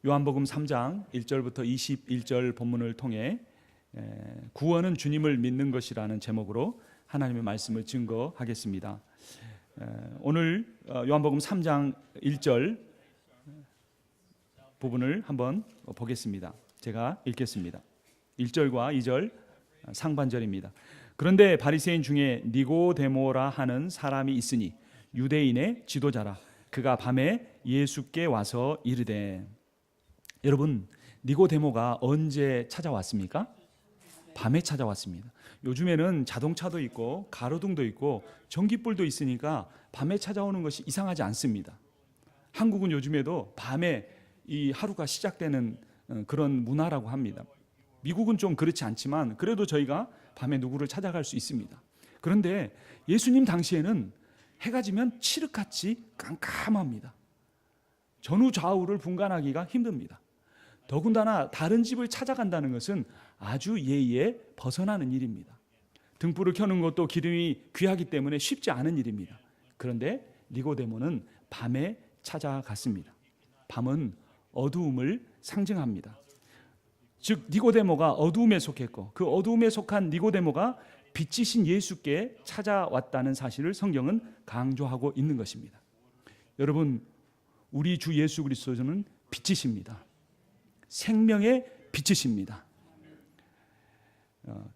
요한복음 3장 1절부터 21절 본문을 통해 구원은 주님을 믿는 것이라는 제목으로 하나님의 말씀을 증거하겠습니다. 오늘 요한복음 3장 1절 부분을 한번 보겠습니다. 제가 읽겠습니다. 1절과 2절 상반절입니다. 그런데 바리새인 중에 니고데모라 하는 사람이 있으니 유대인의 지도자라. 그가 밤에 예수께 와서 이르되. 여러분, 니고데모가 언제 찾아왔습니까? 밤에 찾아왔습니다. 요즘에는 자동차도 있고 가로등도 있고 전기불도 있으니까 밤에 찾아오는 것이 이상하지 않습니다. 한국은 요즘에도 밤에 이 하루가 시작되는 그런 문화라고 합니다. 미국은 좀 그렇지 않지만 그래도 저희가 밤에 누구를 찾아갈 수 있습니다. 그런데 예수님 당시에는 해가 지면 칠흑같이 깜깜합니다. 전후 좌우를 분간하기가 힘듭니다. 더군다나 다른 집을 찾아간다는 것은 아주 예의에 벗어나는 일입니다. 등불을 켜는 것도 기름이 귀하기 때문에 쉽지 않은 일입니다. 그런데 니고데모는 밤에 찾아갔습니다. 밤은 어두움을 상징합니다. 즉 니고데모가 어두움에 속했고 그 어두움에 속한 니고데모가 빛이신 예수께 찾아왔다는 사실을 성경은 강조하고 있는 것입니다. 여러분, 우리 주 예수 그리스도는 빛이십니다. 생명의 빛이십니다.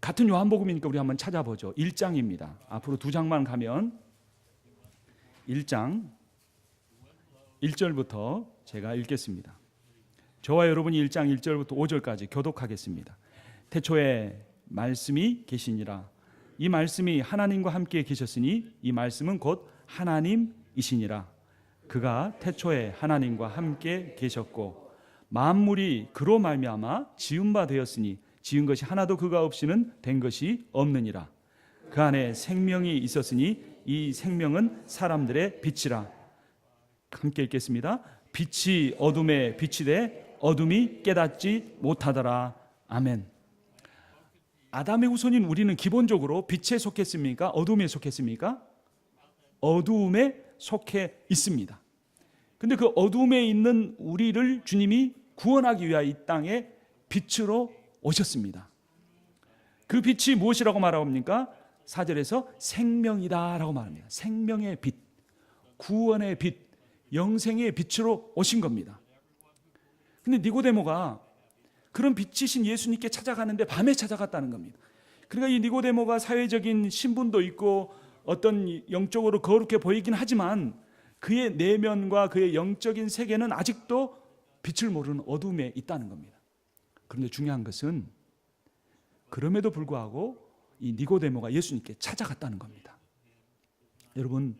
같은 요한복음이니까 우리 한번 찾아보죠. 1장입니다. 앞으로 2장만 가면 1장 1절부터 제가 읽겠습니다. 저와 여러분이 1장 1절부터 5절까지 교독하겠습니다. 태초에 말씀이 계시니라. 이 말씀이 하나님과 함께 계셨으니 이 말씀은 곧 하나님이시니라. 그가 태초에 하나님과 함께 계셨고 만물이 그로 말미암아 지은 바 되었으니 지은 것이 하나도 그가 없이는 된 것이 없느니라. 그 안에 생명이 있었으니 이 생명은 사람들의 빛이라. 함께 읽겠습니다. 빛이 어둠에 비치되 어둠이 깨닫지 못하더라. 아멘. 아담의 후손인 우리는 기본적으로 빛에 속했습니까? 어둠에 속했습니까? 어두움에 속해 있습니다. 근데 그 어둠에 있는 우리를 주님이 구원하기 위하여 이 땅에 빛으로 오셨습니다. 그 빛이 무엇이라고 말합니까? 4절에서 생명이다 라고 말합니다. 생명의 빛, 구원의 빛, 영생의 빛으로 오신 겁니다. 근데 니고데모가 그런 빛이신 예수님께 찾아가는데 밤에 찾아갔다는 겁니다. 그러니까 이 니고데모가 사회적인 신분도 있고 어떤 영적으로 거룩해 보이긴 하지만 그의 내면과 그의 영적인 세계는 아직도 빛을 모르는 어둠에 있다는 겁니다. 그런데 중요한 것은 그럼에도 불구하고 이 니고데모가 예수님께 찾아갔다는 겁니다. 여러분,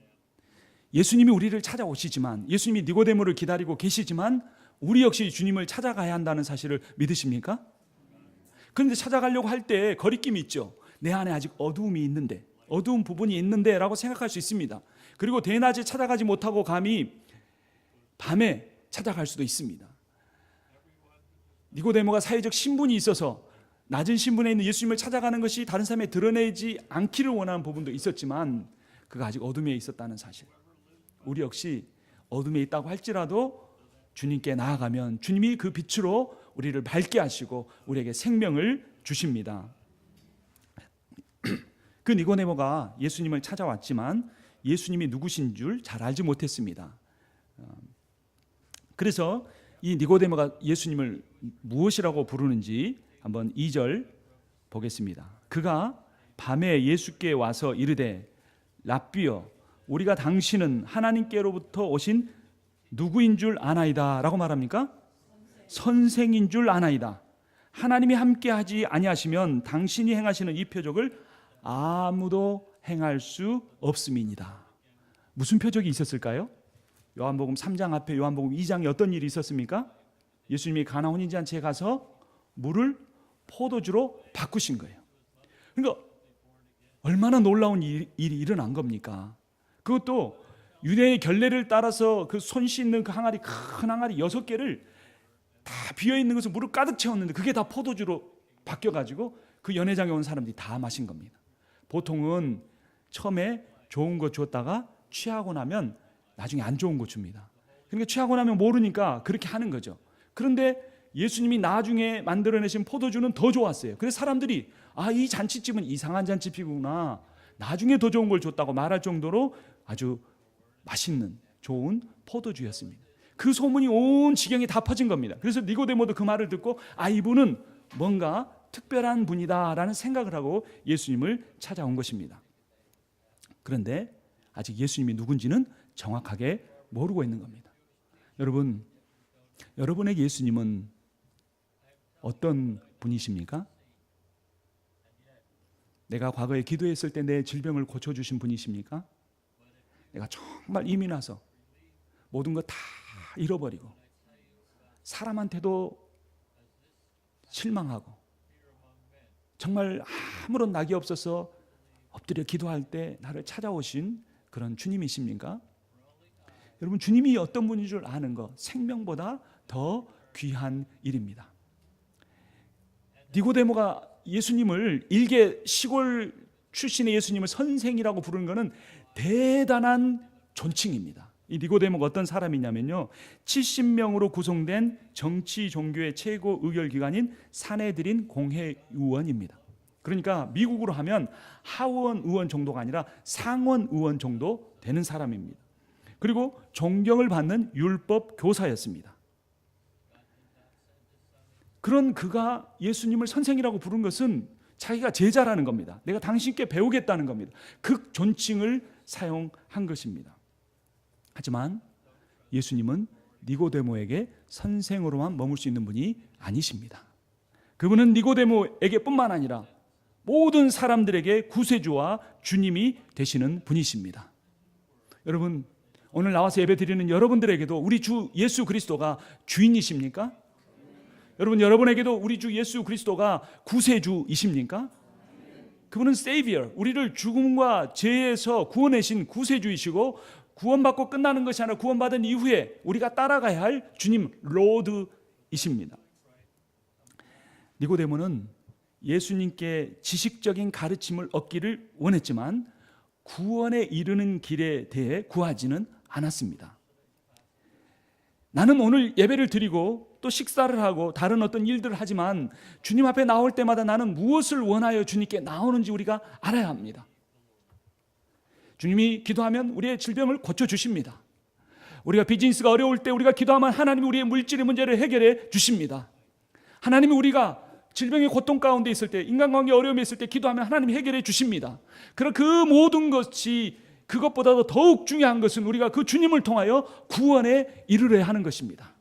예수님이 우리를 찾아오시지만, 예수님이 니고데모를 기다리고 계시지만 우리 역시 주님을 찾아가야 한다는 사실을 믿으십니까? 그런데 찾아가려고 할 때 거리낌이 있죠. 내 안에 아직 어두움이 있는데, 어두운 부분이 있는데 라고 생각할 수 있습니다. 그리고 대낮에 찾아가지 못하고 감히 밤에 찾아갈 수도 있습니다. 니고데모가 사회적 신분이 있어서 낮은 신분에 있는 예수님을 찾아가는 것이 다른 사람에 드러내지 않기를 원하는 부분도 있었지만 그가 아직 어둠에 있었다는 사실, 우리 역시 어둠에 있다고 할지라도 주님께 나아가면 주님이 그 빛으로 우리를 밝게 하시고 우리에게 생명을 주십니다. 그 니고데모가 예수님을 찾아왔지만 예수님이 누구신 줄 잘 알지 못했습니다. 그래서 이 니고데모가 예수님을 무엇이라고 부르는지 한번 2절 보겠습니다. 그가 밤에 예수께 와서 이르되 랍비여, 우리가 당신은 하나님께로부터 오신 누구인 줄 아나이다 라고 말합니까? 선생인 줄 아나이다. 하나님이 함께하지 아니하시면 당신이 행하시는 이 표적을 아무도 행할 수 없음이니이다. 무슨 표적이 있었을까요? 요한복음 3장 앞에 요한복음 2장에 어떤 일이 있었습니까? 예수님이 가나 혼인잔치에 가서 물을 포도주로 바꾸신 거예요. 그러니까 얼마나 놀라운 일이 일어난 겁니까? 그것도 유대의 결례를 따라서 그 손 씻는 그 항아리, 큰 항아리 6개를 다 비어있는 것을 물을 가득 채웠는데 그게 다 포도주로 바뀌어가지고 그 연회장에 온 사람들이 다 마신 겁니다. 보통은 처음에 좋은 거 주었다가 취하고 나면 나중에 안 좋은 거 줍니다. 그러니까 취하고 나면 모르니까 그렇게 하는 거죠. 그런데 예수님이 나중에 만들어내신 포도주는 더 좋았어요. 그래서 사람들이 이 잔치집은 이상한 잔치집이구나, 나중에 더 좋은 걸 줬다고 말할 정도로 아주 맛있는 좋은 포도주였습니다. 그 소문이 온 지경에 다 퍼진 겁니다. 그래서 니고데모도 그 말을 듣고 이분은 뭔가 특별한 분이다라는 생각을 하고 예수님을 찾아온 것입니다. 그런데 아직 예수님이 누군지는 정확하게 모르고 있는 겁니다. 여러분, 여러분의 예수님은 어떤 분이십니까? 내가 과거에 기도했을 때 내 질병을 고쳐주신 분이십니까? 내가 정말 힘이 나서 모든 거 다 잃어버리고 사람한테도 실망하고 정말 아무런 낙이 없어서 엎드려 기도할 때 나를 찾아오신 그런 주님이십니까? 여러분, 주님이 어떤 분인 줄 아는 것, 생명보다 더 귀한 일입니다. 니고데모가 예수님을, 일개 시골 출신의 예수님을 선생이라고 부르는 것은 대단한 존칭입니다. 이 니고데모가 어떤 사람이냐면요, 70명으로 구성된 정치 종교의 최고 의결기관인 사내들인 공회의원입니다. 그러니까 미국으로 하면 하원 의원 정도가 아니라 상원 의원 정도 되는 사람입니다. 그리고 존경을 받는 율법 교사였습니다. 그런 그가 예수님을 선생이라고 부른 것은 자기가 제자라는 겁니다. 내가 당신께 배우겠다는 겁니다. 그 존칭을 사용한 것입니다. 하지만 예수님은 니고데모에게 선생으로만 머물 수 있는 분이 아니십니다. 그분은 니고데모에게 뿐만 아니라 모든 사람들에게 구세주와 주님이 되시는 분이십니다. 여러분, 오늘 나와서 예배 드리는 여러분들에게도 우리 주 예수 그리스도가 주인이십니까? 여러분, 여러분에게도 우리 주 예수 그리스도가 구세주이십니까? 그분은 Savior, 우리를 죽음과 죄에서 구원하신 구세주이시고, 구원받고 끝나는 것이 아니라 구원받은 이후에 우리가 따라가야 할 주님 로드이십니다. 니고데모는 예수님께 지식적인 가르침을 얻기를 원했지만 구원에 이르는 길에 대해 구하지는 않았습니다. 나는 오늘 예배를 드리고 또 식사를 하고 다른 어떤 일들을 하지만 주님 앞에 나올 때마다 나는 무엇을 원하여 주님께 나오는지 우리가 알아야 합니다. 주님이 기도하면 우리의 질병을 고쳐주십니다. 우리가 비즈니스가 어려울 때 우리가 기도하면 하나님이 우리의 물질의 문제를 해결해 주십니다. 하나님이 우리가 질병의 고통 가운데 있을 때, 인간관계 어려움이 있을 때 기도하면 하나님이 해결해 주십니다. 그럼 그 모든 것이, 그것보다도 더욱 중요한 것은 우리가 그 주님을 통하여 구원에 이르러야 하는 것입니다.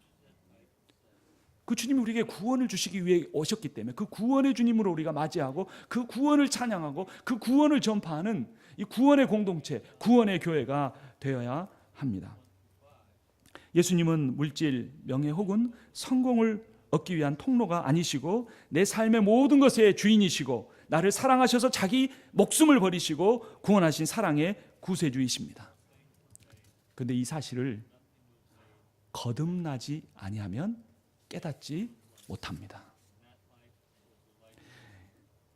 그 주님이 우리에게 구원을 주시기 위해 오셨기 때문에 그 구원의 주님으로 우리가 맞이하고 그 구원을 찬양하고 그 구원을 전파하는 이 구원의 공동체, 구원의 교회가 되어야 합니다. 예수님은 물질, 명예 혹은 성공을 얻기 위한 통로가 아니시고 내 삶의 모든 것의 주인이시고 나를 사랑하셔서 자기 목숨을 버리시고 구원하신 사랑의 구세주이십니다. 그런데 이 사실을 거듭나지 아니하면 깨닫지 못합니다.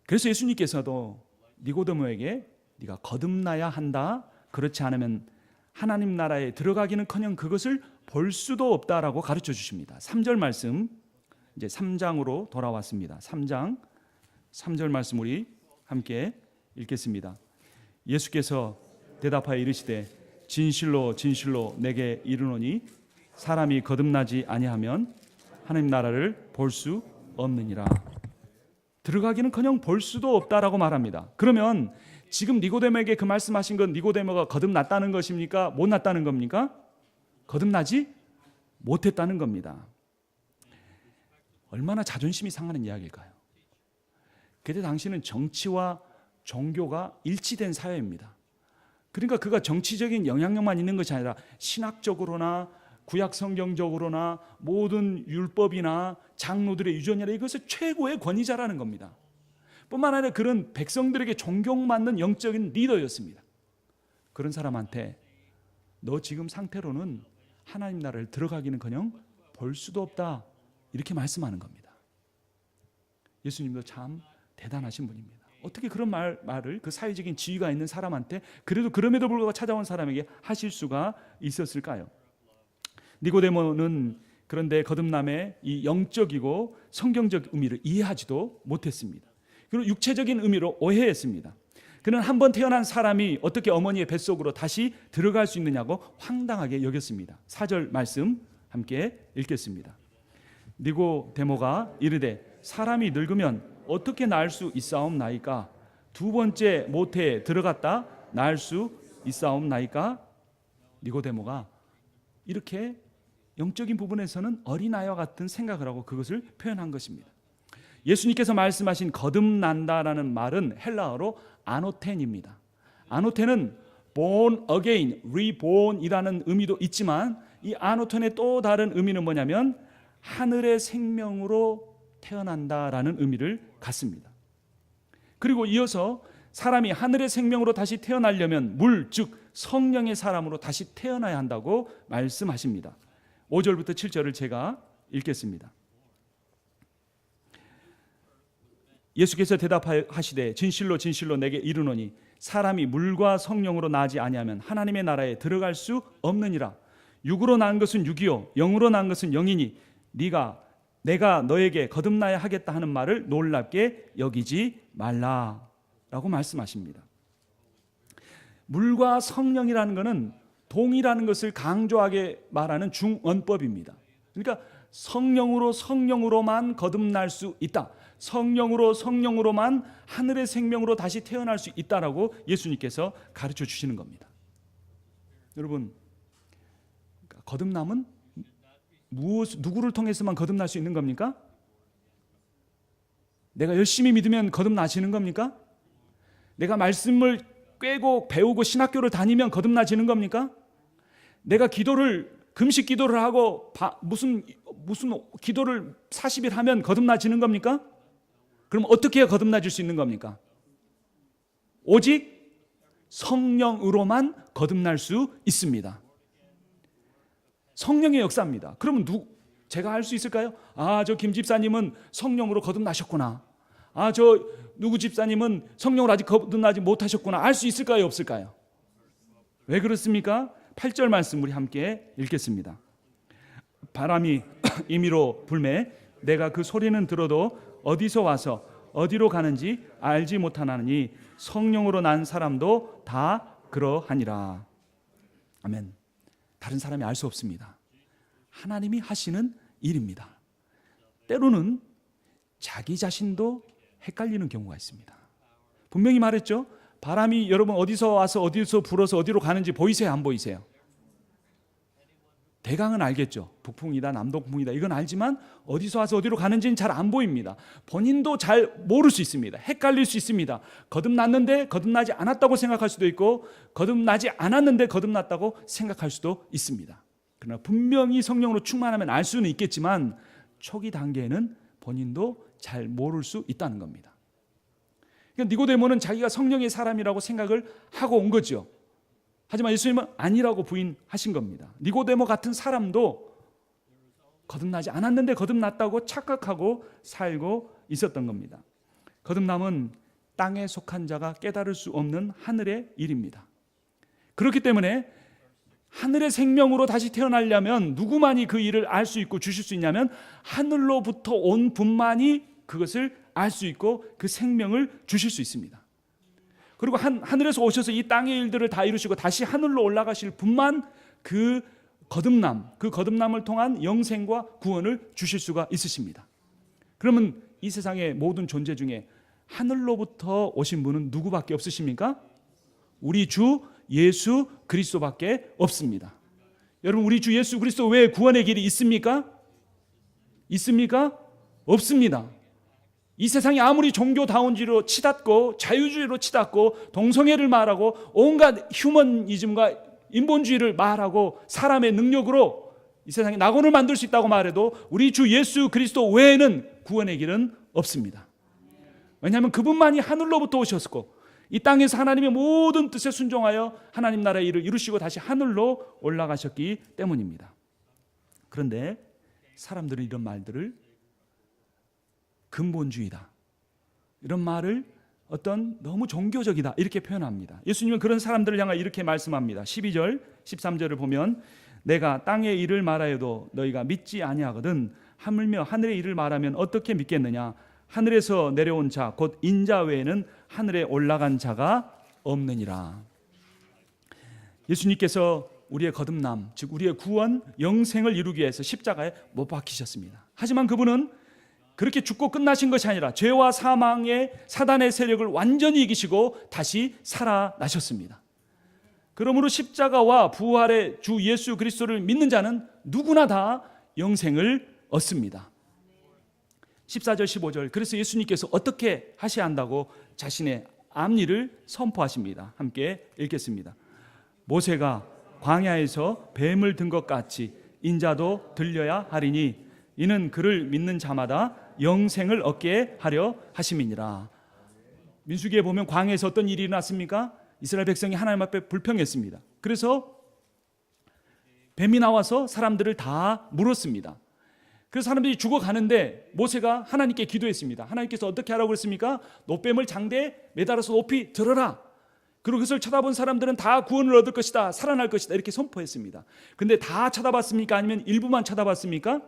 그래서 예수님께서도 니고데모에게 네가 거듭나야 한다, 그렇지 않으면 하나님 나라에 들어가기는커녕 그것을 볼 수도 없다라고 가르쳐 주십니다. 3절 말씀, 이제 3장으로 돌아왔습니다. 3장 3절 말씀 우리 함께 읽겠습니다. 예수께서 대답하여 이르시되 진실로 진실로 내게 이르노니 사람이 거듭나지 아니하면 하나님 나라를 볼 수 없느니라. 들어가기는커녕 볼 수도 없다라고 말합니다. 그러면 지금 니고데모에게 그 말씀하신 건 니고데모가 거듭났다는 것입니까? 못 났다는 겁니까? 거듭나지 못했다는 겁니다. 얼마나 자존심이 상하는 이야기일까요? 그때 당시는 정치와 종교가 일치된 사회입니다. 그러니까 그가 정치적인 영향력만 있는 것이 아니라 신학적으로나 구약 성경적으로나 모든 율법이나 장로들의 유전이나 이것은 최고의 권위자라는 겁니다. 뿐만 아니라 그런 백성들에게 존경받는 영적인 리더였습니다. 그런 사람한테 너 지금 상태로는 하나님 나라를 들어가기는커녕 볼 수도 없다, 이렇게 말씀하는 겁니다. 예수님도 참 대단하신 분입니다. 어떻게 그런 말을 그 사회적인 지위가 있는 사람한테 그래도 그럼에도 불구하고 찾아온 사람에게 하실 수가 있었을까요? 니고데모는 그런데 거듭남의 이 영적이고 성경적 의미를 이해하지도 못했습니다. 그리고 육체적인 의미로 오해했습니다. 그는 한 번 태어난 사람이 어떻게 어머니의 뱃속으로 다시 들어갈 수 있느냐고 황당하게 여겼습니다. 4절 말씀 함께 읽겠습니다. 니고데모가 이르되 사람이 늙으면 어떻게 낳을 수 있사옵나이까? 두 번째 모태에 들어갔다 낳을 수 있사옵나이까? 니고데모가 이렇게 영적인 부분에서는 어린아이와 같은 생각을 하고 그것을 표현한 것입니다. 예수님께서 말씀하신 거듭난다라는 말은 헬라어로 아노텐입니다. 아노텐은 born again, reborn이라는 의미도 있지만 이 아노텐의 또 다른 의미는 뭐냐면 하늘의 생명으로 태어난다라는 의미를 갖습니다. 그리고 이어서 사람이 하늘의 생명으로 다시 태어나려면 물, 즉 성령의 사람으로 다시 태어나야 한다고 말씀하십니다. 5절부터 7절을 제가 읽겠습니다. 예수께서 대답하시되 진실로 진실로 내게 이르노니 사람이 물과 성령으로 나지 아니하면 하나님의 나라에 들어갈 수 없느니라. 육으로 난 것은 육이요 영으로 난 것은 영이니 내가 너에게 거듭나야 하겠다 하는 말을 놀랍게 여기지 말라라고 말씀하십니다. 물과 성령이라는 것은 동이라는 것을 강조하게 말하는 중언법입니다. 그러니까 성령으로만 거듭날 수 있다. 성령으로만 하늘의 생명으로 다시 태어날 수 있다라고 예수님께서 가르쳐 주시는 겁니다. 여러분, 거듭남은 누구를 통해서만 거듭날 수 있는 겁니까? 내가 열심히 믿으면 거듭나지는 겁니까? 내가 말씀을 꿰고 배우고 신학교를 다니면 거듭나지는 겁니까? 내가 금식 기도를 하고 무슨 기도를 40일 하면 거듭나지는 겁니까? 그럼 어떻게 해야 거듭나질 수 있는 겁니까? 오직 성령으로만 거듭날 수 있습니다. 성령의 역사입니다. 그러면 제가 알 수 있을까요? 저 김 집사님은 성령으로 거듭나셨구나. 저 누구 집사님은 성령으로 아직 거듭나지 못하셨구나. 알 수 있을까요? 없을까요? 왜 그렇습니까? 8절 말씀 우리 함께 읽겠습니다. 바람이 임의로 불매 내가 그 소리는 들어도 어디서 와서 어디로 가는지 알지 못하나니 성령으로 난 사람도 다 그러하니라. 아멘. 다른 사람이 알 수 없습니다. 하나님이 하시는 일입니다. 때로는 자기 자신도 헷갈리는 경우가 있습니다. 분명히 말했죠. 바람이 여러분 어디서 와서 어디서 불어서 어디로 가는지 보이세요? 안 보이세요? 대강은 알겠죠. 북풍이다 남동풍이다 이건 알지만 어디서 와서 어디로 가는지는 잘 안 보입니다. 본인도 잘 모를 수 있습니다. 헷갈릴 수 있습니다. 거듭났는데 거듭나지 않았다고 생각할 수도 있고 거듭나지 않았는데 거듭났다고 생각할 수도 있습니다. 그러나 분명히 성령으로 충만하면 알 수는 있겠지만 초기 단계에는 본인도 잘 모를 수 있다는 겁니다. 그러니까 니고데모는 자기가 성령의 사람이라고 생각을 하고 온 거죠. 하지만 예수님은 아니라고 부인하신 겁니다. 니고데모 같은 사람도 거듭나지 않았는데 거듭났다고 착각하고 살고 있었던 겁니다. 거듭남은 땅에 속한 자가 깨달을 수 없는 하늘의 일입니다. 그렇기 때문에 하늘의 생명으로 다시 태어나려면 누구만이 그 일을 알 수 있고 주실 수 있냐면 하늘로부터 온 분만이 그것을 알 수 있고 그 생명을 주실 수 있습니다. 그리고 하늘에서 오셔서 이 땅의 일들을 다 이루시고 다시 하늘로 올라가실 분만 그 거듭남을 통한 영생과 구원을 주실 수가 있으십니다. 그러면 이 세상의 모든 존재 중에 하늘로부터 오신 분은 누구밖에 없으십니까? 우리 주 예수 그리스도밖에 없습니다. 여러분, 우리 주 예수 그리스도 외에 구원의 길이 있습니까? 있습니까? 없습니다. 이 세상이 아무리 종교다운지로 치닫고 자유주의로 치닫고 동성애를 말하고 온갖 휴머니즘과 인본주의를 말하고 사람의 능력으로 이 세상에 낙원을 만들 수 있다고 말해도 우리 주 예수 그리스도 외에는 구원의 길은 없습니다. 왜냐하면 그분만이 하늘로부터 오셨고 이 땅에서 하나님의 모든 뜻에 순종하여 하나님 나라의 일을 이루시고 다시 하늘로 올라가셨기 때문입니다. 그런데 사람들은 이런 말들을 근본주의다, 이런 말을 어떤 너무 종교적이다 이렇게 표현합니다. 예수님은 그런 사람들을 향해 이렇게 말씀합니다. 12절 13절을 보면 내가 땅의 일을 말하여도 너희가 믿지 아니하거든 하물며 하늘의 일을 말하면 어떻게 믿겠느냐. 하늘에서 내려온 자 곧 인자 외에는 하늘에 올라간 자가 없느니라. 예수님께서 우리의 거듭남, 즉 우리의 구원, 영생을 이루기 위해서 십자가에 못 박히셨습니다. 하지만 그분은 그렇게 죽고 끝나신 것이 아니라 죄와 사망의 사단의 세력을 완전히 이기시고 다시 살아나셨습니다. 그러므로 십자가와 부활의 주 예수 그리스도를 믿는 자는 누구나 다 영생을 얻습니다. 14절 15절, 그래서 예수님께서 어떻게 하셔야 한다고 자신의 앞일을 선포하십니다. 함께 읽겠습니다. 모세가 광야에서 뱀을 든 것 같이 인자도 들려야 하리니 이는 그를 믿는 자마다 영생을 얻게 하려 하심이니라. 민수기에 보면 광야에서 어떤 일이 일어났습니까? 이스라엘 백성이 하나님 앞에 불평했습니다. 그래서 뱀이 나와서 사람들을 다 물었습니다. 그래서 사람들이 죽어가는데 모세가 하나님께 기도했습니다. 하나님께서 어떻게 하라고 그랬습니까? 노뱀을 장대에 매달아서 높이 들어라. 그리고 그것을 쳐다본 사람들은 다 구원을 얻을 것이다, 살아날 것이다, 이렇게 선포했습니다. 근데 다 쳐다봤습니까? 아니면 일부만 쳐다봤습니까?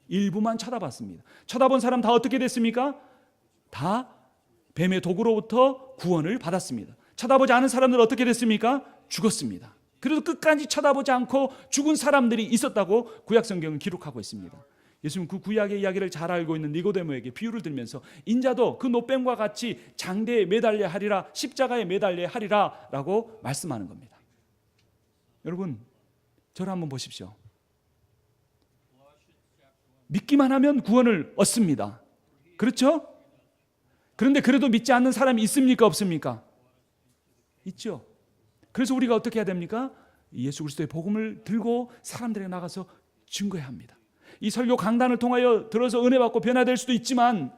일부만 쳐다봤습니다. 쳐다본 사람 다 어떻게 됐습니까? 다 뱀의 독으로부터 구원을 받았습니다. 쳐다보지 않은 사람들은 어떻게 됐습니까? 죽었습니다. 그래도 끝까지 쳐다보지 않고 죽은 사람들이 있었다고 구약성경은 기록하고 있습니다. 예수님은 그 구약의 이야기를 잘 알고 있는 니고데모에게 비유를 들면서 인자도 그 노뱀과 같이 장대에 매달려 하리라, 십자가에 매달려 하리라 라고 말씀하는 겁니다. 여러분, 저를 한번 보십시오. 믿기만 하면 구원을 얻습니다. 그렇죠? 그런데 그래도 믿지 않는 사람이 있습니까? 없습니까? 있죠. 그래서 우리가 어떻게 해야 됩니까? 예수 그리스도의 복음을 들고 사람들에게 나가서 증거해야 합니다. 이 설교 강단을 통하여 들어서 은혜 받고 변화될 수도 있지만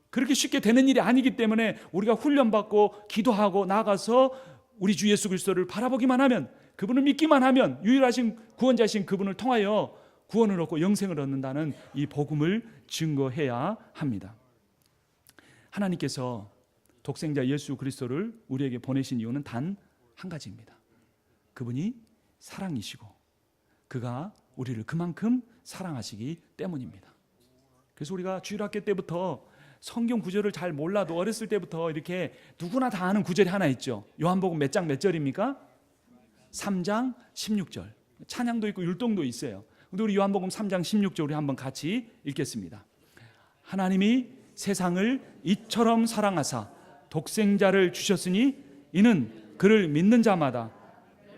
그렇게 쉽게 되는 일이 아니기 때문에 우리가 훈련받고 기도하고 나가서 우리 주 예수 그리스도를 바라보기만 하면, 그분을 믿기만 하면 유일하신 구원자신 그분을 통하여 구원을 얻고 영생을 얻는다는 이 복음을 증거해야 합니다. 하나님께서 독생자 예수 그리스도를 우리에게 보내신 이유는 단 한 가지입니다. 그분이 사랑이시고 그가 우리를 그만큼 사랑하시기 때문입니다. 그래서 우리가 주일학교 때부터 성경 구절을 잘 몰라도 어렸을 때부터 이렇게 누구나 다 아는 구절이 하나 있죠. 요한복음 몇 장 몇 절입니까? 3장 16절. 찬양도 있고 율동도 있어요. 근데 우리 요한복음 3장 16절 우리 한번 같이 읽겠습니다. 하나님이 세상을 이처럼 사랑하사 독생자를 주셨으니 이는 그를 믿는 자마다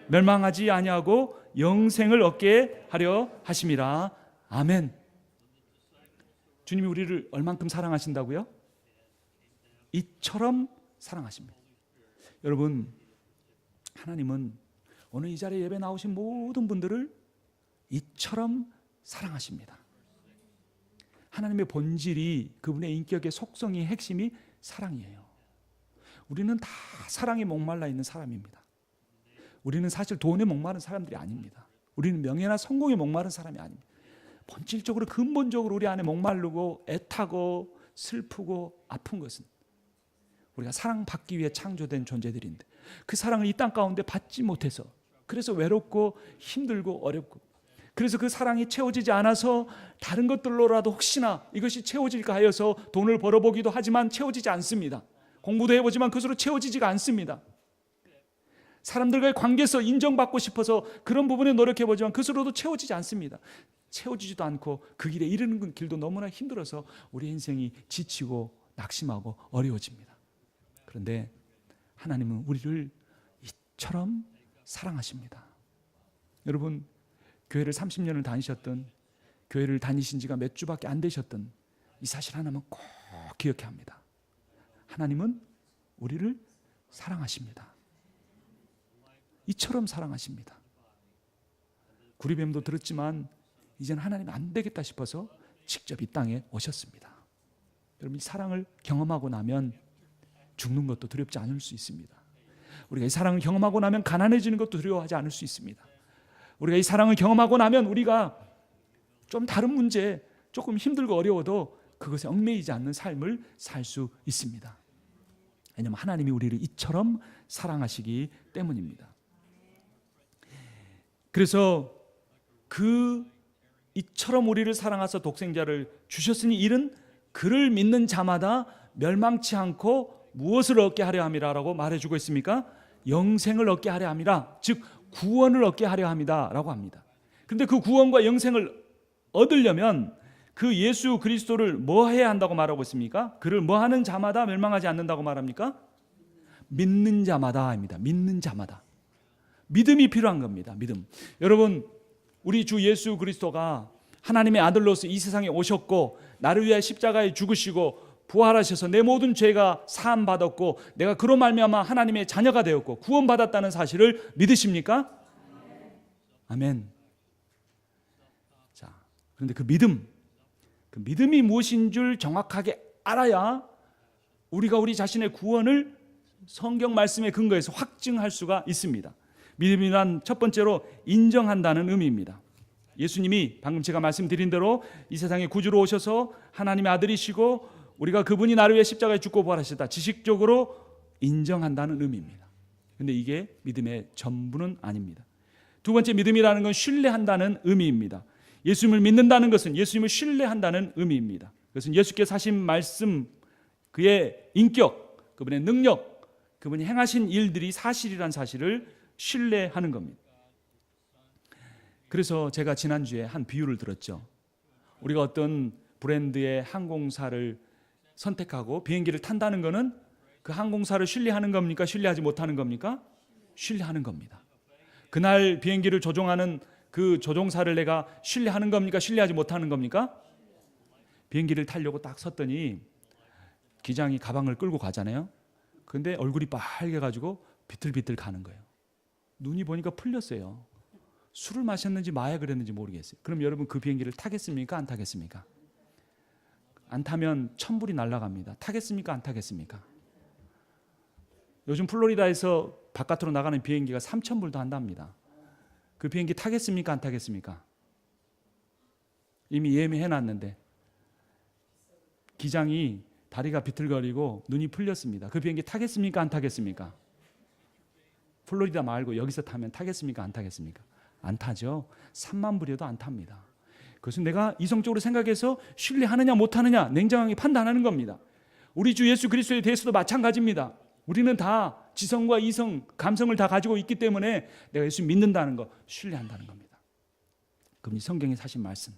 멸망하지 아니하고 영생을 얻게 하려 하심이라. 아멘. 주님이 우리를 얼만큼 사랑하신다고요? 이처럼 사랑하십니다. 여러분, 하나님은 오늘 이 자리에 예배 나오신 모든 분들을 이처럼 사랑하십니다. 하나님의 본질이, 그분의 인격의 속성이, 핵심이 사랑이에요. 우리는 다 사랑에 목말라 있는 사람입니다. 우리는 사실 돈에 목마른 사람들이 아닙니다. 우리는 명예나 성공에 목마른 사람이 아닙니다. 본질적으로 근본적으로 우리 안에 목마르고 애타고 슬프고 아픈 것은 우리가 사랑받기 위해 창조된 존재들인데 그 사랑을 이 땅 가운데 받지 못해서, 그래서 외롭고 힘들고 어렵고, 그래서 그 사랑이 채워지지 않아서 다른 것들로라도 혹시나 이것이 채워질까 하여서 돈을 벌어보기도 하지만 채워지지 않습니다. 공부도 해보지만 그것으로 채워지지가 않습니다. 사람들과의 관계에서 인정받고 싶어서 그런 부분에 노력해보지만 그것으로도 채워지지 않습니다. 채워지지도 않고 그 길에 이르는 길도 너무나 힘들어서 우리 인생이 지치고 낙심하고 어려워집니다. 그런데 하나님은 우리를 이처럼 사랑하십니다. 여러분, 교회를 30년을 다니셨던, 교회를 다니신 지가 몇 주밖에 안 되셨던 이 사실 하나만 꼭 기억해야 합니다. 하나님은 우리를 사랑하십니다. 이처럼 사랑하십니다. 구리뱀도 들었지만 이제는 하나님 안 되겠다 싶어서 직접 이 땅에 오셨습니다. 여러분, 이 사랑을 경험하고 나면 죽는 것도 두렵지 않을 수 있습니다. 우리가 이 사랑을 경험하고 나면 가난해지는 것도 두려워하지 않을 수 있습니다. 우리가 이 사랑을 경험하고 나면 우리가 좀 다른 문제, 조금 힘들고 어려워도 그것에 얽매이지 않는 삶을 살 수 있습니다. 왜냐하면 하나님이 우리를 이처럼 사랑하시기 때문입니다. 그래서 그 이처럼 우리를 사랑하사 독생자를 주셨으니 이는 그를 믿는 자마다 멸망치 않고 무엇을 얻게 하려 함이라라고 말해주고 있습니까? 영생을 얻게 하려 함이라, 즉 구원을 얻게 하려 함이다라고 합니다. 그런데 그 구원과 영생을 얻으려면 그 예수 그리스도를 뭐 해야 한다고 말하고 있습니까? 그를 뭐 하는 자마다 멸망하지 않는다고 말합니까? 믿는 자마다입니다. 믿는 자마다. 믿음이 필요한 겁니다. 믿음. 여러분, 우리 주 예수 그리스도가 하나님의 아들로서 이 세상에 오셨고 나를 위해 십자가에 죽으시고 부활하셔서 내 모든 죄가 사함 받았고 내가 그로 말미암아 하나님의 자녀가 되었고 구원받았다는 사실을 믿으십니까? 아멘. 자, 그런데 그 믿음이 무엇인 줄 정확하게 알아야 우리가 우리 자신의 구원을 성경 말씀에 근거해서 확증할 수가 있습니다. 믿음이란 첫 번째로 인정한다는 의미입니다. 예수님이 방금 제가 말씀드린 대로 이 세상에 구주로 오셔서 하나님의 아들이시고 우리가 그분이 나를 위해 십자가에 죽고 부활하셨다, 지식적으로 인정한다는 의미입니다. 그런데 이게 믿음의 전부는 아닙니다. 두 번째, 믿음이라는 건 신뢰한다는 의미입니다. 예수님을 믿는다는 것은 예수님을 신뢰한다는 의미입니다. 그것은 예수께서 하신 말씀, 그의 인격, 그분의 능력, 그분이 행하신 일들이 사실이란 사실을 신뢰하는 겁니다. 그래서 제가 지난주에 한 비유를 들었죠. 우리가 어떤 브랜드의 항공사를 선택하고 비행기를 탄다는 것은 그 항공사를 신뢰하는 겁니까? 신뢰하지 못하는 겁니까? 신뢰하는 겁니다. 그날 비행기를 조종하는 그 조종사를 내가 신뢰하는 겁니까? 신뢰하지 못하는 겁니까? 비행기를 타려고 딱 섰더니 기장이 가방을 끌고 가잖아요. 근데 얼굴이 빨개가지고 비틀비틀 가는 거예요. 눈이 보니까 풀렸어요. 술을 마셨는지 마약을 했는지 모르겠어요. 그럼 여러분 그 비행기를 타겠습니까? 안 타겠습니까? 안 타면 천불이 날아갑니다. 타겠습니까? 안 타겠습니까? 요즘 플로리다에서 바깥으로 나가는 비행기가 3,000불도 한답니다. 그 비행기 타겠습니까? 안 타겠습니까? 이미 예매해놨는데 기장이 다리가 비틀거리고 눈이 풀렸습니다. 그 비행기 타겠습니까? 안 타겠습니까? 플로리다 말고 여기서 타면 타겠습니까? 안 타겠습니까? 안 타죠. 3만 불이어도 안 탑니다. 그것은 내가 이성적으로 생각해서 신뢰하느냐 못하느냐 냉정하게 판단하는 겁니다. 우리 주 예수 그리스도에 대해서도 마찬가지입니다. 우리는 다 지성과 이성, 감성을 다 가지고 있기 때문에 내가 예수 믿는다는 거, 신뢰한다는 겁니다. 그분이 성경에 사신 말씀,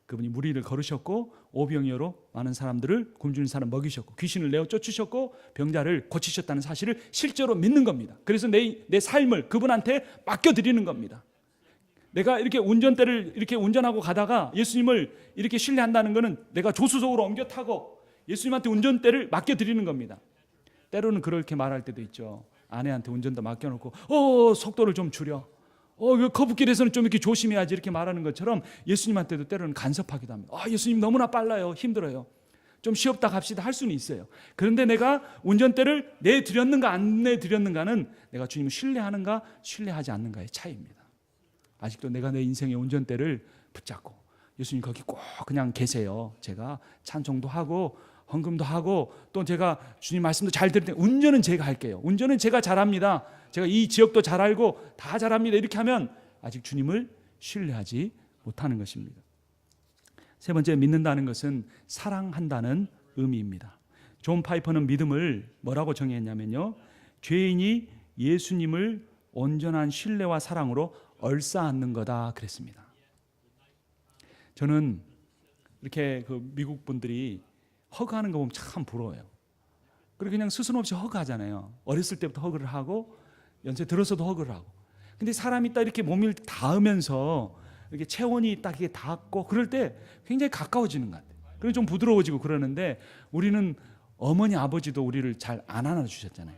그분이 무리를 걸으셨고 오병이어로 많은 사람들을 굶주린 사람 먹이셨고 귀신을 내어 쫓으셨고 병자를 고치셨다는 사실을 실제로 믿는 겁니다. 그래서 내 삶을 그분한테 맡겨드리는 겁니다. 내가 이렇게 운전대를 이렇게 운전하고 가다가 예수님을 이렇게 신뢰한다는 것은 내가 조수석으로 옮겨 타고 예수님한테 운전대를 맡겨드리는 겁니다. 때로는 그렇게 말할 때도 있죠. 아내한테 운전대 맡겨놓고 속도를 좀 줄여, 거북길에서는 좀 이렇게 조심해야지 이렇게 말하는 것처럼 예수님한테도 때로는 간섭하기도 합니다. 예수님 너무나 빨라요, 힘들어요, 좀 쉬었다 갑시다 할 수는 있어요. 그런데 내가 운전대를 내드렸는가 안 내드렸는가는 내가 주님을 신뢰하는가 신뢰하지 않는가의 차이입니다. 아직도 내가 내 인생의 운전대를 붙잡고 예수님 거기 꼭 그냥 계세요. 제가 찬송도 하고 헌금도 하고 또 제가 주님 말씀도 잘 들을 때 운전은 제가 할게요. 운전은 제가 잘합니다. 제가 이 지역도 잘 알고 다 잘합니다. 이렇게 하면 아직 주님을 신뢰하지 못하는 것입니다. 세 번째, 믿는다는 것은 사랑한다는 의미입니다. 존 파이퍼는 믿음을 뭐라고 정의했냐면요, 죄인이 예수님을 온전한 신뢰와 사랑으로 얼싸안는 거다 그랬습니다. 저는 이렇게 그 미국 분들이 허그하는 거 보면 참 부러워요. 그리고 그냥 스스럼없이 허그하잖아요. 어렸을 때부터 허그를 하고 연세 들어서도 허그를 하고. 근데 사람이 딱 이렇게 몸을 닿으면서 이렇게 체온이 딱 이게 닿고 그럴 때 굉장히 가까워지는 것 같아요. 그리고 좀 부드러워지고 그러는데 우리는 어머니 아버지도 우리를 잘 안 안아주셨잖아요.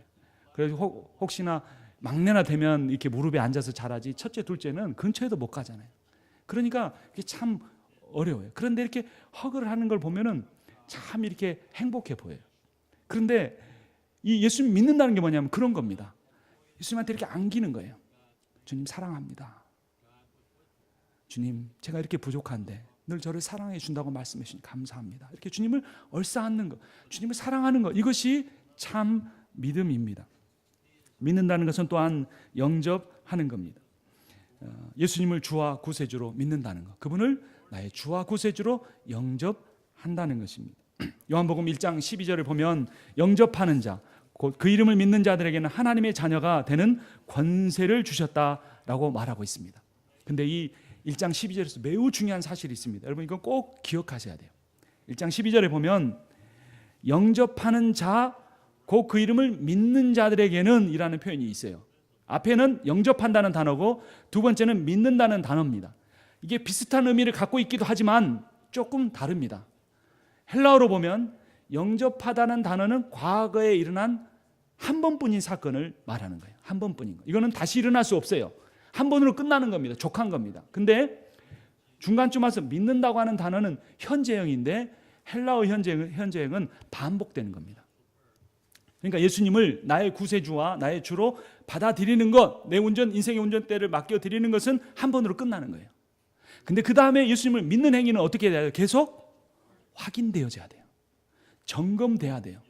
그래서 혹시나 막내나 되면 이렇게 무릎에 앉아서 자라지 첫째 둘째는 근처에도 못 가잖아요. 그러니까 그게 참 어려워요. 그런데 이렇게 허그를 하는 걸 보면은 참 이렇게 행복해 보여요. 그런데 이 예수님 믿는다는 게 뭐냐면 그런 겁니다. 예수님한테 이렇게 안기는 거예요. 주님 사랑합니다. 주님 제가 이렇게 부족한데 늘 저를 사랑해 준다고 말씀해 주시니 감사합니다. 이렇게 주님을 얼싸안는 것, 주님을 사랑하는 것, 이것이 참 믿음입니다. 믿는다는 것은 또한 영접하는 겁니다. 예수님을 주와 구세주로 믿는다는 것, 그분을 나의 주와 구세주로 영접한다는 것입니다. 요한복음 1장 12절을 보면 영접하는 자, 곧 그 이름을 믿는 자들에게는 하나님의 자녀가 되는 권세를 주셨다라고 말하고 있습니다. 근데 이 1장 12절에서 매우 중요한 사실이 있습니다. 여러분 이건 꼭 기억하셔야 돼요. 1장 12절에 보면 영접하는 자, 곧 그 이름을 믿는 자들에게는 이라는 표현이 있어요. 앞에는 영접한다는 단어고 두 번째는 믿는다는 단어입니다. 이게 비슷한 의미를 갖고 있기도 하지만 조금 다릅니다. 헬라어로 보면 영접하다는 단어는 과거에 일어난 한 번뿐인 사건을 말하는 거예요. 한 번뿐인 거. 이거는 다시 일어날 수 없어요. 한 번으로 끝나는 겁니다. 족한 겁니다. 근데 중간쯤 와서 믿는다고 하는 단어는 현재형인데 헬라어 현재형은 반복되는 겁니다. 그러니까 예수님을 나의 구세주와 나의 주로 받아들이는 것, 내 인생의 운전대를 맡겨드리는 것은 한 번으로 끝나는 거예요. 근데 그 다음에 예수님을 믿는 행위는 어떻게 해야 돼요? 계속 확인되어져야 돼요. 점검돼야 돼요.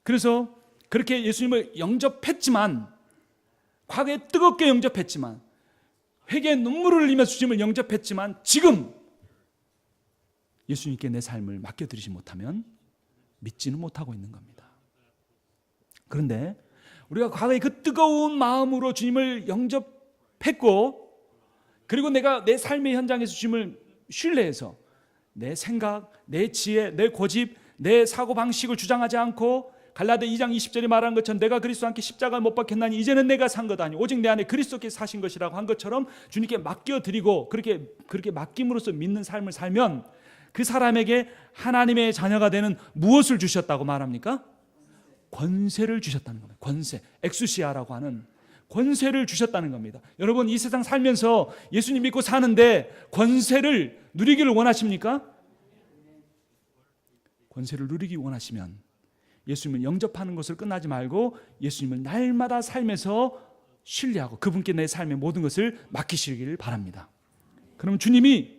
그래서 그렇게 예수님을 영접했지만, 과거에 뜨겁게 영접했지만, 회개의 눈물을 흘리면서 주님을 영접했지만, 지금 예수님께 내 삶을 맡겨드리지 못하면 믿지는 못하고 있는 겁니다. 그런데 우리가 과거에 그 뜨거운 마음으로 주님을 영접했고, 그리고 내가 내 삶의 현장에서 주님을 신뢰해서 내 생각, 내 지혜, 내 고집, 내 사고방식을 주장하지 않고 갈라디아 2장 20절에 말한 것처럼 내가 그리스도와 함께 십자가를 못 박혔나니 이제는 내가 산 것 아니오 오직 내 안에 그리스도께서 사신 것이라고 한 것처럼 주님께 맡겨드리고 그렇게 맡김으로써 믿는 삶을 살면 그 사람에게 하나님의 자녀가 되는 무엇을 주셨다고 말합니까? 권세를 주셨다는 겁니다. 권세, 엑수시아라고 하는 권세를 주셨다는 겁니다. 여러분 이 세상 살면서 예수님 믿고 사는데 권세를 누리기를 원하십니까? 권세를 누리기 원하시면 예수님을 영접하는 것을 끝나지 말고 예수님을 날마다 삶에서 신뢰하고 그분께 내 삶의 모든 것을 맡기시길 바랍니다. 그러면 주님이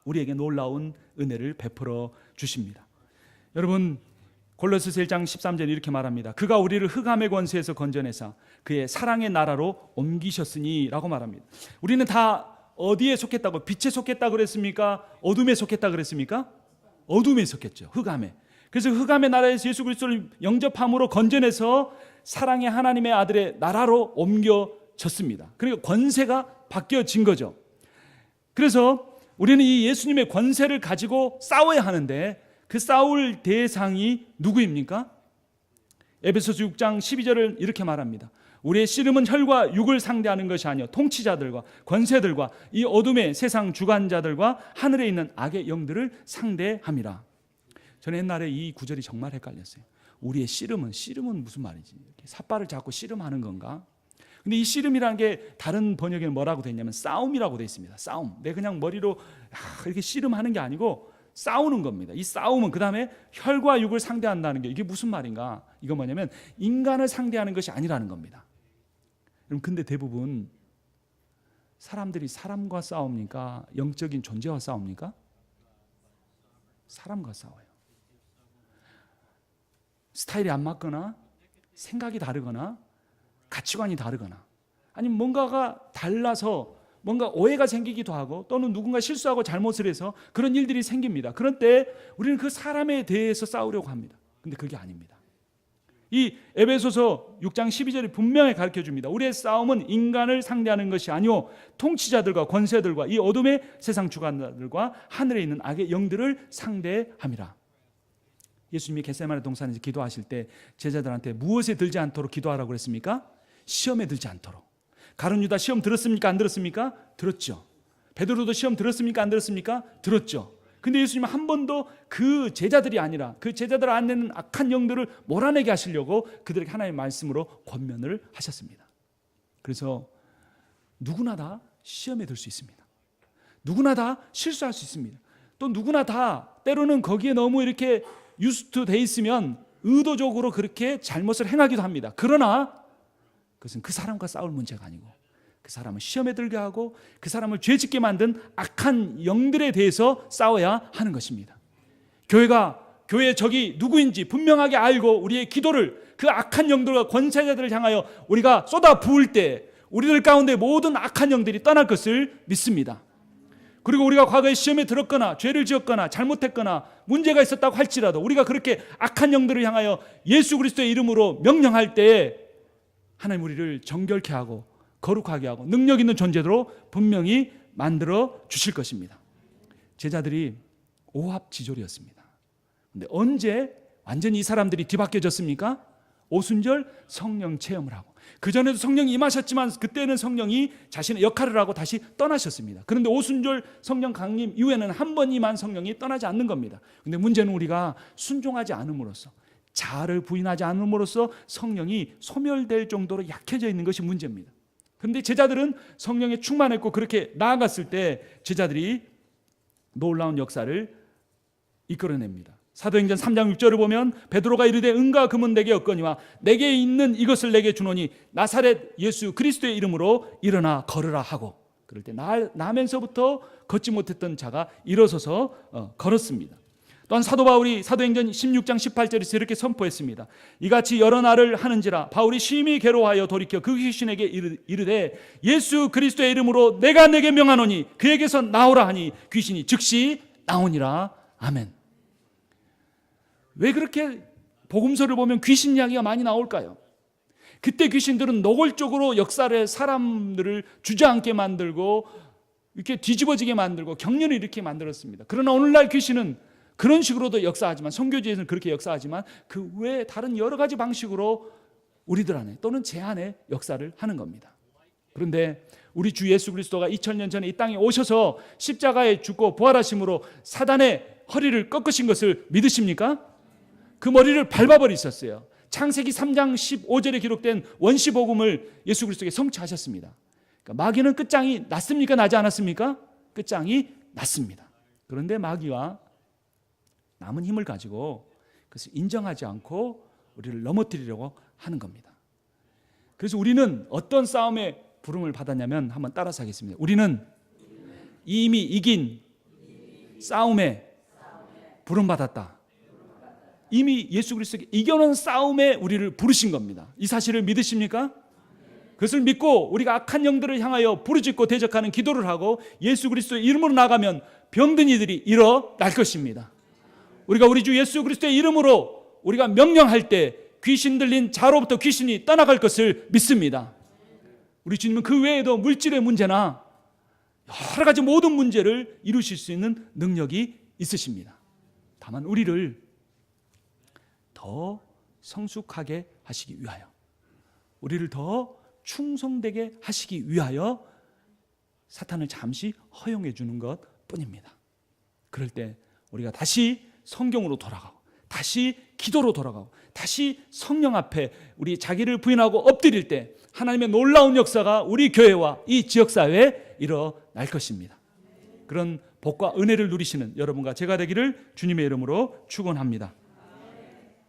우리에게 놀라운 은혜를 베풀어 주십니다. 여러분 골로새서 1장 13절에 이렇게 말합니다. 그가 우리를 흑암의 권세에서 건져내사 그의 사랑의 나라로 옮기셨으니 라고 말합니다. 우리는 다 어디에 속했다고? 빛에 속했다고 그랬습니까? 어둠에 속했다고 그랬습니까? 어둠에 속했죠. 흑암에. 그래서 흑암의 나라에서 예수 그리스도를 영접함으로 건져내서 사랑의 하나님의 아들의 나라로 옮겨졌습니다. 그리고 권세가 바뀌어진 거죠. 그래서 우리는 이 예수님의 권세를 가지고 싸워야 하는데 그 싸울 대상이 누구입니까? 에베소서 6장 12절을 이렇게 말합니다. 우리의 씨름은 혈과 육을 상대하는 것이 아니요 통치자들과 권세들과 이 어둠의 세상 주관자들과 하늘에 있는 악의 영들을 상대함이라. 저는 옛날에 이 구절이 정말 헷갈렸어요. 우리의 씨름은 무슨 말이지? 이렇게 삿발을 잡고 씨름하는 건가? 근데 이 씨름이라는 게 다른 번역에는 뭐라고 돼 있냐면 싸움이라고 돼 있습니다. 싸움. 내 그냥 머리로 이렇게 씨름하는 게 아니고 싸우는 겁니다. 이 싸움은 그 다음에 혈과 육을 상대한다는 게 이게 무슨 말인가? 이거 뭐냐면 인간을 상대하는 것이 아니라는 겁니다. 근데 대부분 사람들이 사람과 싸웁니까? 영적인 존재와 싸웁니까? 사람과 싸워요. 스타일이 안 맞거나 생각이 다르거나 가치관이 다르거나 아니면 뭔가가 달라서 뭔가 오해가 생기기도 하고 또는 누군가 실수하고 잘못을 해서 그런 일들이 생깁니다. 그런 때 우리는 그 사람에 대해서 싸우려고 합니다. 근데 그게 아닙니다. 이 에베소서 6장 12절이 분명히 가르쳐 줍니다. 우리의 싸움은 인간을 상대하는 것이 아니오 통치자들과 권세들과 이 어둠의 세상 주관자들과 하늘에 있는 악의 영들을 상대함이라. 예수님이 겟세마네 동산에서 기도하실 때 제자들한테 무엇에 들지 않도록 기도하라고 그랬습니까? 시험에 들지 않도록. 가룟 유다 시험 들었습니까? 안 들었습니까? 들었죠. 베드로도 시험 들었습니까? 안 들었습니까? 들었죠. 근데 예수님은 한 번도 그 제자들이 아니라 그 제자들 안에 있는 악한 영들을 몰아내게 하시려고 그들에게 하나님의 말씀으로 권면을 하셨습니다. 그래서 누구나 다 시험에 들 수 있습니다. 누구나 다 실수할 수 있습니다. 또 누구나 다 때로는 거기에 너무 이렇게 유스트 돼 있으면 의도적으로 그렇게 잘못을 행하기도 합니다. 그러나 그것은 그 사람과 싸울 문제가 아니고 그 사람을 시험에 들게 하고 그 사람을 죄짓게 만든 악한 영들에 대해서 싸워야 하는 것입니다. 교회의 적이 누구인지 분명하게 알고 우리의 기도를 그 악한 영들과 권세자들을 향하여 우리가 쏟아 부을 때 우리들 가운데 모든 악한 영들이 떠날 것을 믿습니다. 그리고 우리가 과거에 시험에 들었거나 죄를 지었거나 잘못했거나 문제가 있었다고 할지라도 우리가 그렇게 악한 영들을 향하여 예수 그리스도의 이름으로 명령할 때에 하나님 우리를 정결케 하고 거룩하게 하고 능력 있는 존재로 분명히 만들어 주실 것입니다. 제자들이 오합지졸이었습니다. 그런데 언제 완전히 이 사람들이 뒤바뀌어졌습니까? 오순절 성령 체험을 하고, 그전에도 성령이 임하셨지만 그때는 성령이 자신의 역할을 하고 다시 떠나셨습니다. 그런데 오순절 성령 강림 이후에는 한 번 임한 성령이 떠나지 않는 겁니다. 그런데 문제는 우리가 순종하지 않음으로써, 자아를 부인하지 않음으로써 성령이 소멸될 정도로 약해져 있는 것이 문제입니다. 그런데 제자들은 성령에 충만했고 그렇게 나아갔을 때 제자들이 놀라운 역사를 이끌어냅니다. 사도행전 3장 6절을 보면 베드로가 이르되 은과 금은 내게 없거니와 내게 있는 이것을 내게 주노니 나사렛 예수 그리스도의 이름으로 일어나 걸으라 하고, 그럴 때 나면서부터 걷지 못했던 자가 일어서서 걸었습니다. 또한 사도 바울이 사도행전 16장 18절에서 이렇게 선포했습니다. 이같이 여러 날을 하는지라 바울이 심히 괴로워하여 돌이켜 그 귀신에게 이르되 예수 그리스도의 이름으로 내가 내게 명하노니 그에게서 나오라 하니 귀신이 즉시 나오니라. 아멘. 왜 그렇게 복음서를 보면 귀신 이야기가 많이 나올까요? 그때 귀신들은 노골적으로 역사를 사람들을 주저앉게 만들고 이렇게 뒤집어지게 만들고 격려를 일으키게 만들었습니다. 그러나 오늘날 귀신은 그런 식으로도 역사하지만, 선교지에서는 그렇게 역사하지만 그 외에 다른 여러 가지 방식으로 우리들 안에 또는 제 안에 역사를 하는 겁니다. 그런데 우리 주 예수 그리스도가 2000년 전에 이 땅에 오셔서 십자가에 죽고 부활하심으로 사단의 허리를 꺾으신 것을 믿으십니까? 그 머리를 밟아버리셨어요. 창세기 3장 15절에 기록된 원시복음을 예수 그리스도께 성취하셨습니다. 그러니까 마귀는 끝장이 났습니까? 나지 않았습니까? 끝장이 났습니다. 그런데 마귀가 남은 힘을 가지고 그것을 인정하지 않고 우리를 넘어뜨리려고 하는 겁니다. 그래서 우리는 어떤 싸움의 부름을 받았냐면, 한번 따라서 하겠습니다. 우리는 이미 이긴 싸움에 부름받았다. 이미 예수 그리스도께 이겨놓은 싸움에 우리를 부르신 겁니다. 이 사실을 믿으십니까? 그것을 믿고 우리가 악한 영들을 향하여 부르짖고 대적하는 기도를 하고 예수 그리스도의 이름으로 나가면 병든 이들이 일어날 것입니다. 우리가 우리 주 예수 그리스도의 이름으로 우리가 명령할 때 귀신 들린 자로부터 귀신이 떠나갈 것을 믿습니다. 우리 주님은 그 외에도 물질의 문제나 여러 가지 모든 문제를 이루실 수 있는 능력이 있으십니다. 다만 우리를 더 성숙하게 하시기 위하여, 우리를 더 충성되게 하시기 위하여 사탄을 잠시 허용해 주는 것 뿐입니다. 그럴 때 우리가 다시 성경으로 돌아가고 다시 기도로 돌아가고 다시 성령 앞에 우리 자기를 부인하고 엎드릴 때 하나님의 놀라운 역사가 우리 교회와 이 지역사회에 일어날 것입니다. 그런 복과 은혜를 누리시는 여러분과 제가 되기를 주님의 이름으로 축원합니다.